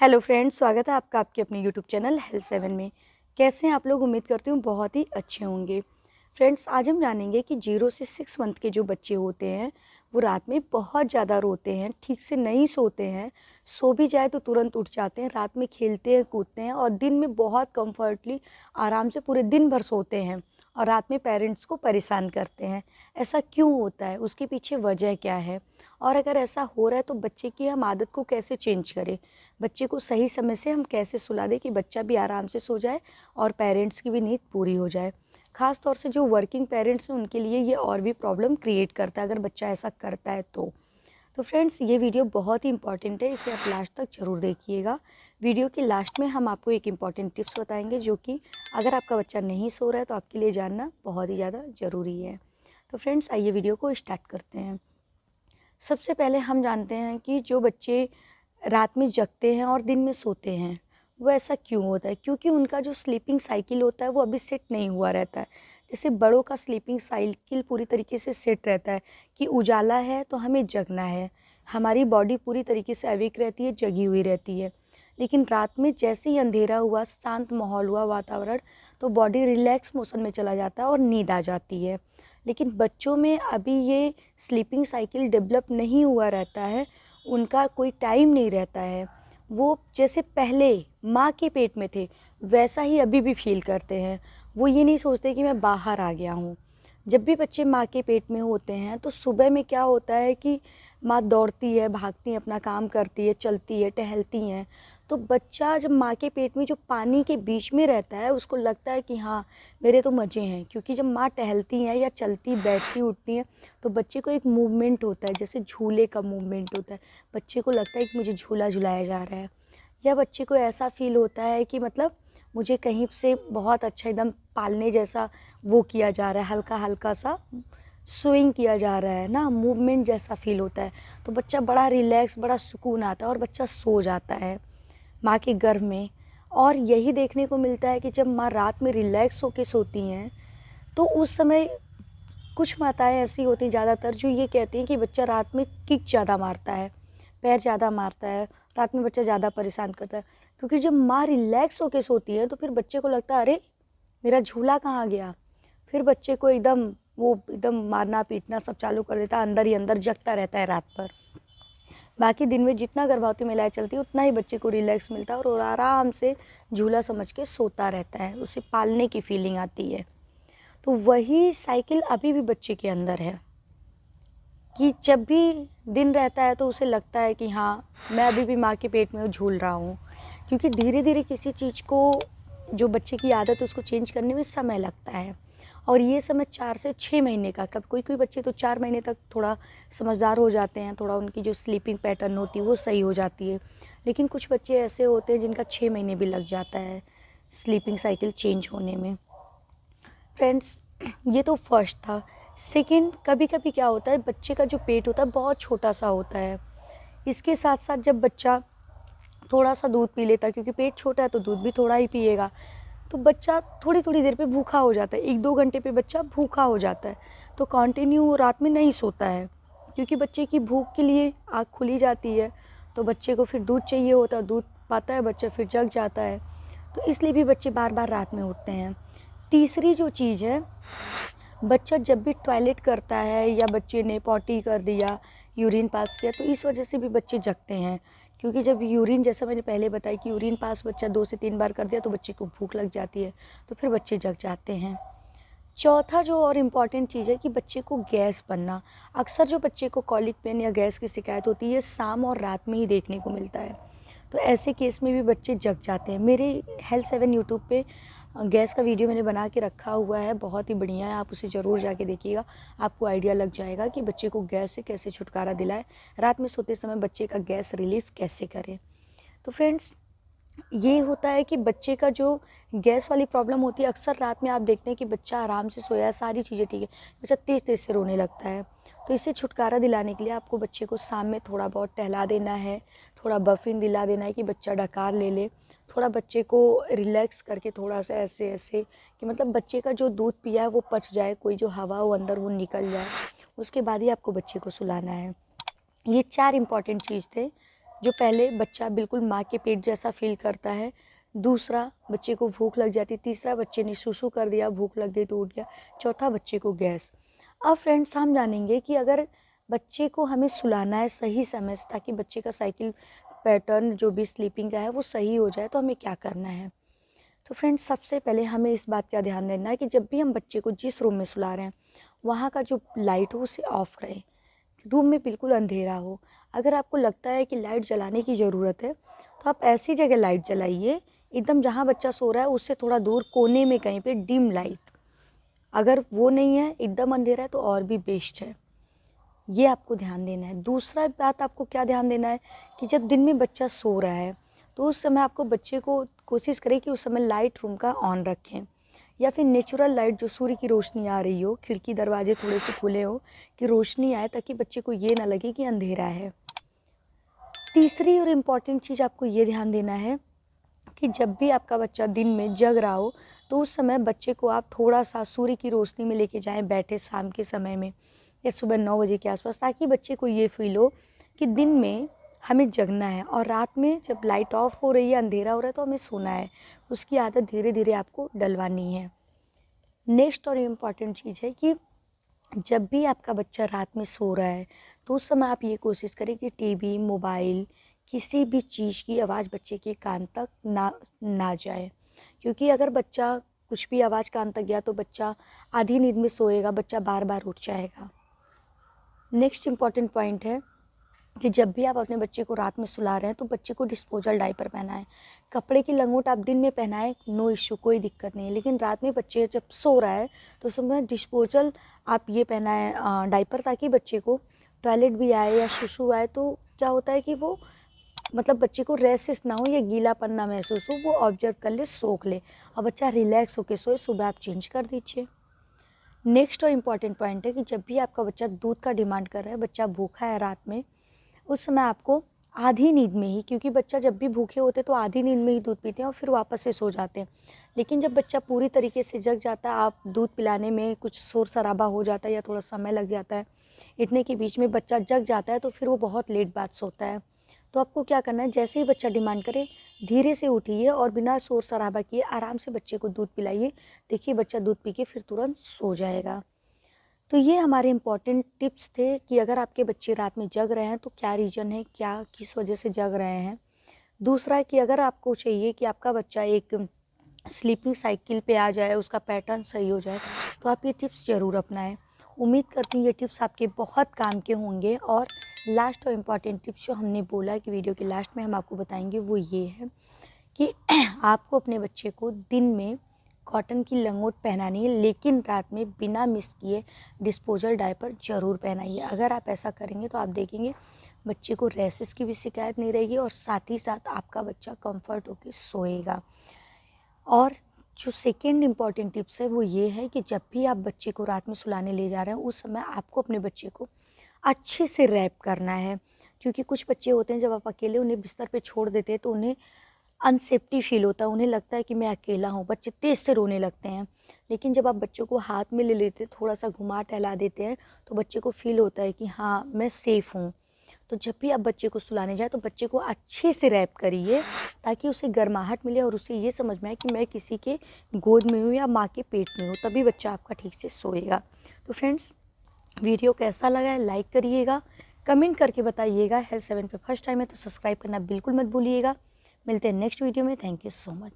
Hello friends, स्वागत है आपका आपके अपने यूट्यूब चैनल हेल्थ 7 में। कैसे हैं आप लोग? उम्मीद करती हूँ बहुत ही अच्छे होंगे। फ्रेंड्स, आज हम जानेंगे कि 0 से 6 मंथ के जो बच्चे होते हैं वो रात में बहुत ज़्यादा रोते हैं, ठीक से नहीं सोते हैं, सो भी जाए तो तुरंत उठ जाते हैं, रात में खेलते हैं कूदते हैं और दिन में बहुत कम्फर्टली आराम से पूरे दिन भर सोते हैं और रात में पेरेंट्स को परेशान करते हैं। ऐसा क्यों होता है? उसके पीछे वजह क्या है? और अगर ऐसा हो रहा है तो बच्चे की हम आदत को कैसे चेंज करें? बच्चे को सही समय से हम कैसे सुला दें कि बच्चा भी आराम से सो जाए और पेरेंट्स की भी नींद पूरी हो जाए। ख़ास तौर से जो वर्किंग पेरेंट्स हैं उनके लिए ये और भी प्रॉब्लम क्रिएट करता है अगर बच्चा ऐसा करता है तो फ्रेंड्स, ये वीडियो बहुत ही इंपॉर्टेंट है, इसे आप लास्ट तक ज़रूर देखिएगा। वीडियो के लास्ट में हम आपको एक इम्पॉर्टेंट टिप्स बताएंगे जो कि अगर आपका बच्चा नहीं सो रहा है तो आपके लिए जानना बहुत ही ज़्यादा ज़रूरी है। तो फ्रेंड्स, आइए वीडियो को स्टार्ट करते हैं। सबसे पहले हम जानते हैं कि जो बच्चे रात में जगते हैं और दिन में सोते हैं वो ऐसा क्यों होता है? क्योंकि उनका जो स्लीपिंग साइकिल होता है वो अभी सेट नहीं हुआ रहता है। जैसे बड़ों का स्लीपिंग साइकिल पूरी तरीके से सेट रहता है कि उजाला है तो हमें जगना है, हमारी बॉडी पूरी तरीके से अवेक रहती है, जगी हुई रहती है। लेकिन रात में जैसे ही अंधेरा हुआ, शांत माहौल हुआ, वातावरण, तो बॉडी रिलैक्स मोशन में चला जाता है और नींद आ जाती है। लेकिन बच्चों में अभी ये स्लीपिंग साइकिल डेवलप नहीं हुआ रहता है, उनका कोई टाइम नहीं रहता है। वो जैसे पहले माँ के पेट में थे वैसा ही अभी भी फील करते हैं। वो ये नहीं सोचते कि मैं बाहर आ गया हूँ। जब भी बच्चे माँ के पेट में होते हैं तो सुबह में क्या होता है कि माँ दौड़ती है, भागती है, अपना काम करती है, चलती है, टहलती हैं। तो बच्चा जब माँ के पेट में जो पानी के बीच में रहता है उसको लगता है कि हाँ, मेरे तो मज़े हैं, क्योंकि जब माँ टहलती हैं या चलती बैठती उठती हैं तो बच्चे को एक मूवमेंट होता है, जैसे झूले का मूवमेंट होता है। बच्चे को लगता है कि मुझे झूला झुलाया जा रहा है, या बच्चे को ऐसा फील होता है कि मतलब मुझे कहीं से बहुत अच्छा एकदम पालने जैसा वो किया जा रहा है, हल्का हल्का सा स्विंग किया जा रहा है ना, मूवमेंट जैसा फील होता है। तो बच्चा बड़ा रिलैक्स, बड़ा सुकून आता है और बच्चा सो जाता है माँ के गर्भ में। और यही देखने को मिलता है कि जब माँ रात में रिलैक्स होकर सोती हैं तो उस समय कुछ माताएं ऐसी होती हैं ज़्यादातर जो ये कहती हैं कि बच्चा रात में किक ज़्यादा मारता है, पैर ज़्यादा मारता है, रात में बच्चा ज़्यादा परेशान करता है। क्योंकि जब माँ रिलैक्स होकर सोती है तो फिर बच्चे को लगता है अरे मेरा झूला कहाँ गया। फिर बच्चे को एकदम मारना पीटना सब चालू कर देता है, अंदर ही अंदर जगता रहता है रात भर। बाकी दिन में जितना गर्भवती महिलाएं चलती है उतना ही बच्चे को रिलैक्स मिलता है और आराम से झूला समझ के सोता रहता है, उसे पालने की फीलिंग आती है। तो वही साइकिल अभी भी बच्चे के अंदर है कि जब भी दिन रहता है तो उसे लगता है कि हाँ, मैं अभी भी माँ के पेट में झूल रहा हूँ। क्योंकि धीरे धीरे किसी चीज़ को, जो बच्चे की आदत है उसको चेंज करने में समय लगता है। और ये समय 4 से 6 महीने का, कब कोई कोई बच्चे तो 4 महीने तक थोड़ा समझदार हो जाते हैं, थोड़ा उनकी जो स्लीपिंग पैटर्न होती है वो सही हो जाती है। लेकिन कुछ बच्चे ऐसे होते हैं जिनका 6 महीने भी लग जाता है स्लीपिंग साइकिल चेंज होने में। फ्रेंड्स, ये तो फर्स्ट था। सेकंड, कभी कभी क्या होता है, बच्चे का जो पेट होता है बहुत छोटा सा होता है। इसके साथ साथ जब बच्चा थोड़ा सा दूध पी लेता है, क्योंकि पेट छोटा है तो दूध भी थोड़ा ही पिएगा, तो बच्चा थोड़ी थोड़ी देर पे भूखा हो जाता है, 1-2 घंटे पे बच्चा भूखा हो जाता है। तो कंटिन्यू रात में नहीं सोता है, क्योंकि बच्चे की भूख के लिए आँख खुली जाती है। तो बच्चे को फिर दूध चाहिए होता है, दूध पाता है बच्चा, फिर जग जाता है। तो इसलिए भी बच्चे बार बार रात में उठते हैं। तीसरी जो चीज़ है, बच्चा जब भी टॉयलेट करता है या बच्चे ने पॉटी कर दिया, यूरिन पास किया, तो इस वजह से भी बच्चे जगते हैं। क्योंकि जब यूरिन, जैसा मैंने पहले बताया कि यूरिन पास बच्चा 2 से 3 बार कर दिया तो बच्चे को भूख लग जाती है, तो फिर बच्चे जग जाते हैं। चौथा जो और इम्पॉर्टेंट चीज़ है कि बच्चे को गैस बनना। अक्सर जो बच्चे को कॉलिक पेन या गैस की शिकायत होती है शाम और रात में ही देखने को मिलता है। तो ऐसे केस में भी बच्चे जग जाते हैं। मेरे हेल्थ 7 यूट्यूब पे गैस का वीडियो मैंने बना के रखा हुआ है, बहुत ही बढ़िया है, आप उसे ज़रूर जाके देखिएगा। आपको आइडिया लग जाएगा कि बच्चे को गैस से कैसे छुटकारा दिलाएं, रात में सोते समय बच्चे का गैस रिलीफ कैसे करें। तो फ्रेंड्स, ये होता है कि बच्चे का जो गैस वाली प्रॉब्लम होती है, अक्सर रात में आप देखते हैं कि बच्चा आराम से सोया है, सारी चीज़ें ठीक है, बच्चा तेज़ तेज़ से रोने लगता है। तो इससे छुटकारा दिलाने के लिए आपको बच्चे को शाम में थोड़ा बहुत टहला देना है, थोड़ा बफिन दिला देना है कि बच्चा डकार ले ले, थोड़ा बच्चे को रिलैक्स करके थोड़ा सा ऐसे ऐसे कि मतलब बच्चे का जो दूध पिया है वो पच जाए, कोई जो हवा हो अंदर वो निकल जाए। उसके बाद ही आपको बच्चे को सुलाना है। ये 4 इम्पॉर्टेंट चीज़ थे जो पहले बच्चा बिल्कुल माँ के पेट जैसा फील करता है, दूसरा बच्चे को भूख लग जाती, तीसरा बच्चे ने सुसु कर दिया, भूख लग गई तो उठ गया, चौथा बच्चे को गैस। अब फ्रेंड्स हम जानेंगे कि अगर बच्चे को हमें सुलाना है सही समय से ताकि बच्चे का साइकिल पैटर्न जो भी स्लीपिंग का है वो सही हो जाए, तो हमें क्या करना है। तो फ्रेंड्स सबसे पहले हमें इस बात का ध्यान देना है कि जब भी हम बच्चे को जिस रूम में सुला रहे हैं वहाँ का जो लाइट हो उसे ऑफ़ रहे, रूम में बिल्कुल अंधेरा हो। अगर आपको लगता है कि लाइट जलाने की ज़रूरत है तो आप ऐसी जगह लाइट जलाइए एकदम जहाँ बच्चा सो रहा है उससे थोड़ा दूर कोने में कहीं पे डिम लाइट। अगर वो नहीं है, एकदम अंधेरा है, तो और भी बेस्ट है। ये आपको ध्यान देना है। दूसरा बात आपको क्या ध्यान देना है कि जब दिन में बच्चा सो रहा है तो उस समय आपको बच्चे को कोशिश करें कि उस समय लाइट रूम का ऑन रखें, या फिर नेचुरल लाइट जो सूर्य की रोशनी आ रही हो, खिड़की दरवाजे थोड़े से खुले हो कि रोशनी आए, ताकि बच्चे को ये ना लगे कि अंधेरा है। तीसरी और इम्पॉर्टेंट चीज़ आपको ये ध्यान देना है कि जब भी आपका बच्चा दिन में जग रहा हो तो उस समय बच्चे को आप थोड़ा सा सूर्य की रोशनी में लेके जाएं बैठे शाम के समय में या सुबह 9 बजे के आसपास, ताकि बच्चे को ये फील हो कि दिन में हमें जगना है और रात में जब लाइट ऑफ हो रही है, अंधेरा हो रहा है, तो हमें सोना है। उसकी आदत धीरे धीरे आपको डलवानी है। नेक्स्ट और इम्पॉर्टेंट चीज़ है कि जब भी आपका बच्चा रात में सो रहा है तो उस समय आप ये कोशिश करें कि टीवी, मोबाइल, किसी भी चीज़ की आवाज़ बच्चे के कान तक ना जाए, क्योंकि अगर बच्चा कुछ भी आवाज़ कान तक गया तो बच्चा आधी नींद में सोएगा, बच्चा बार बार उठ जाएगा। नेक्स्ट इम्पॉर्टेंट पॉइंट है कि जब भी आप अपने बच्चे को रात में सुला रहे हैं तो बच्चे को डिस्पोजल डायपर पहनाएं। कपड़े की लंगोट आप दिन में पहनाएं, नो इश्यू, कोई दिक्कत नहीं है, लेकिन रात में बच्चे जब सो रहा है तो उस समय डिस्पोजल आप ये पहनाएं डायपर, ताकि बच्चे को टॉयलेट भी आए या सुसु आए तो क्या होता है कि वो मतलब बच्चे को रेसिस ना हो या गीलापन ना महसूस हो, वो ऑब्जर्व कर ले, सोख ले और बच्चा रिलैक्स होकर सोए। सुबह आप चेंज कर दीजिए। नेक्स्ट और इम्पॉर्टेंट पॉइंट है कि जब भी आपका बच्चा दूध का डिमांड कर रहा है, बच्चा भूखा है रात में, उस समय आपको आधी नींद में ही, क्योंकि बच्चा जब भी भूखे होते तो आधी नींद में ही दूध पीते हैं और फिर वापस से सो जाते हैं, लेकिन जब बच्चा पूरी तरीके से जग जाता है, आप दूध पिलाने में कुछ शोर शराबा हो जाता है या थोड़ा समय लग जाता है, इतने के बीच में बच्चा जग जाता है तो फिर वो बहुत लेट बाद सोता है। तो आपको क्या करना है, जैसे ही बच्चा डिमांड करे धीरे से उठिए और बिना शोर शराबा किए आराम से बच्चे को दूध पिलाइए। देखिए बच्चा दूध पी के फिर तुरंत सो जाएगा। तो ये हमारे इम्पॉर्टेंट टिप्स थे कि अगर आपके बच्चे रात में जग रहे हैं तो क्या रीज़न है, क्या किस वजह से जग रहे हैं। दूसरा है कि अगर आपको चाहिए कि आपका बच्चा एक स्लीपिंग साइकिल पे आ जाए, उसका पैटर्न सही हो जाए, तो आप ये टिप्स ज़रूर अपनाएं। उम्मीद करती हूँ ये टिप्स आपके बहुत काम के होंगे। और लास्ट और इम्पॉर्टेंट टिप्स जो हमने बोला कि वीडियो के लास्ट में हम आपको बताएंगे वो ये है कि आपको अपने बच्चे को दिन में कॉटन की लंगोट पहनानी है, लेकिन रात में बिना मिस किए डिस्पोजल डायपर ज़रूर पहनाइए। अगर आप ऐसा करेंगे तो आप देखेंगे बच्चे को रैशेस की भी शिकायत नहीं रहेगी और साथ ही साथ आपका बच्चा कंफर्ट होकर सोएगा। और जो सेकेंड इम्पॉर्टेंट टिप्स है वो ये है कि जब भी आप बच्चे को रात में सुलाने ले जा रहे हैं उस समय आपको अपने बच्चे को अच्छे से रैप करना है, क्योंकि कुछ बच्चे होते हैं जब आप अकेले उन्हें बिस्तर पे छोड़ देते हैं तो उन्हें अनसेफ्टी फील होता है, उन्हें लगता है कि मैं अकेला हूँ, बच्चे तेज़ से रोने लगते हैं। लेकिन जब आप बच्चों को हाथ में ले लेते, थोड़ा सा घुमा टहला देते हैं तो बच्चे को फील होता है कि हाँ मैं सेफ़ हूँ। तो जब भी आप बच्चे को सुलाने जाए तो बच्चे को अच्छे से रैप करिए ताकि उसे गर्माहट मिले और उसे ये समझ में आए कि मैं किसी के गोद में हूँ या माँ के पेट में हूँ, तभी बच्चा आपका ठीक से सोएगा। तो फ्रेंड्स वीडियो कैसा लगा है लाइक करिएगा, कमेंट करके बताइएगा। हेल्थ 7 पे फर्स्ट टाइम है तो सब्सक्राइब करना बिल्कुल मत भूलिएगा। मिलते हैं नेक्स्ट वीडियो में। Thank you so much.